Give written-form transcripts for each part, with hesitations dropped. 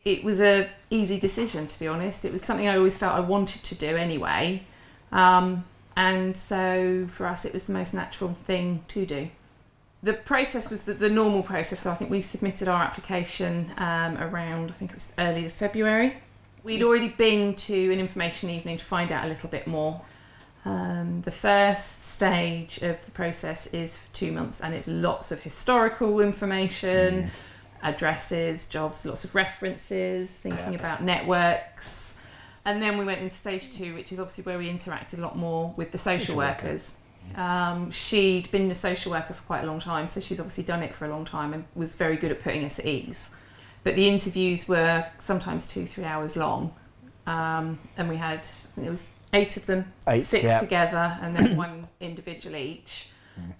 It was a easy decision, to be honest. It was something I always felt I wanted to do anyway. And so for us, it was the most natural thing to do. The process was the normal process. So I think we submitted our application around, I think it was early February. We'd already been to an information evening to find out a little bit more. The first stage of the process is for 2 months, and it's lots of historical information, addresses, jobs, lots of references, thinking about networks. And then we went into stage 2, which is obviously where we interacted a lot more with the social workers. She'd been a social worker for quite a long time, so she's obviously done it for a long time and was very good at putting us at ease. But the interviews were sometimes 2-3 hours long, and we had, I think it was 8 of them, 6 together, and then 1 individual each.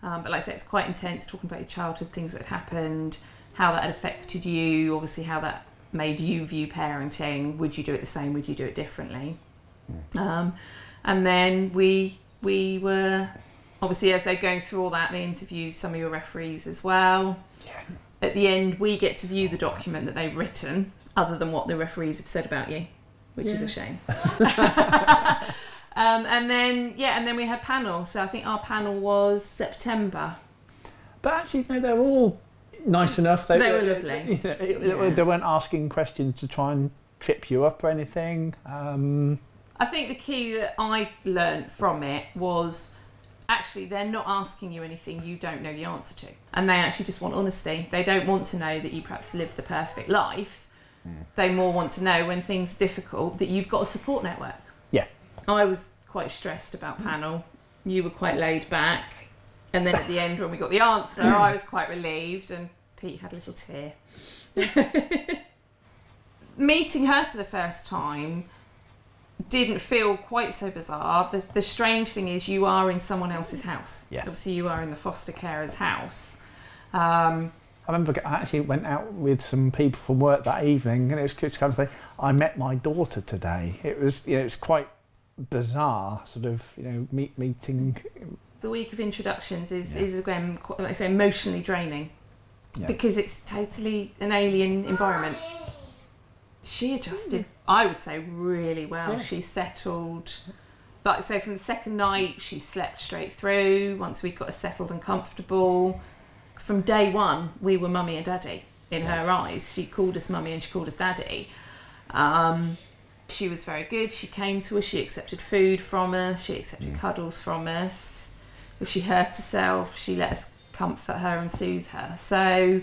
But like I said, it was quite intense, talking about your childhood, things that had happened, how that had affected you, obviously how that made you view parenting. Would you do it the same? Would you do it differently? And then we were, obviously as they're going through all that, they interview some of your referees as well. At the end, we get to view the document that they've written, other than what the referees have said about you, which is a shame. And then we had panel. So I think our panel was September. But actually, no, they were all nice enough. They were lovely. They weren't asking questions to try and trip you up or anything. I think the key that I learnt from it was actually they're not asking you anything you don't know the answer to. And they actually just want honesty. They don't want to know that you perhaps live the perfect life. They more want to know when things are difficult that you've got a support network. Yeah. I was quite stressed about panel. You were quite laid back. And then at the end, when we got the answer, I was quite relieved, and Pete had a little tear. Meeting her for the first time didn't feel quite so bizarre. The strange thing is you are in someone else's house. Yeah. Obviously, you are in the foster carer's house. I remember I actually went out with some people from work that evening, and it was kind of thing. I met my daughter today. It was, it's quite bizarre, sort of, meeting. The week of introductions is again, like I say, emotionally draining, because it's totally an alien environment. She adjusted, I would say, really well. She settled. Like I say, from the second night, she slept straight through. Once we'd got her settled and comfortable, from day one, we were mummy and daddy in her eyes. She called us mummy and she called us daddy. She was very good. She came to us. She accepted food from us. She accepted cuddles from us. If she hurt herself, she let us comfort her and soothe her. So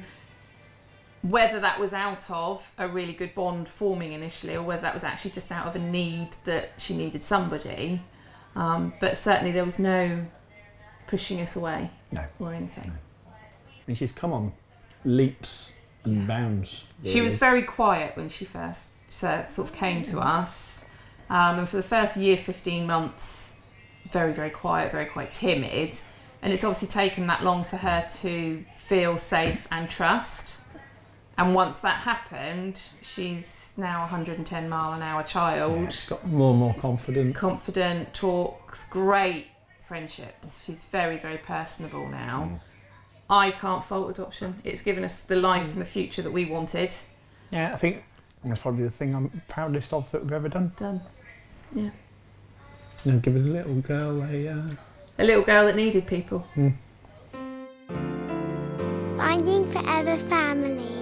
whether that was out of a really good bond forming initially, or whether that was actually just out of a need that she needed somebody, but certainly there was no pushing us away or anything. No. And she's come on leaps and bounds. Really. She was very quiet when she first sort of came to us, and for the first year, 15 months, very, very quiet, very quite timid. And it's obviously taken that long for her to feel safe and trust. And once that happened, she's now a 110 mile an hour child. Yeah, she's got more and more confident. Confident, talks, great friendships. She's very, very personable now. I can't fault adoption. It's given us the life and the future that we wanted. Yeah, I think that's probably the thing I'm proudest of that we've ever done. Yeah. Give a little girl a little girl that needed people. Finding Forever Family.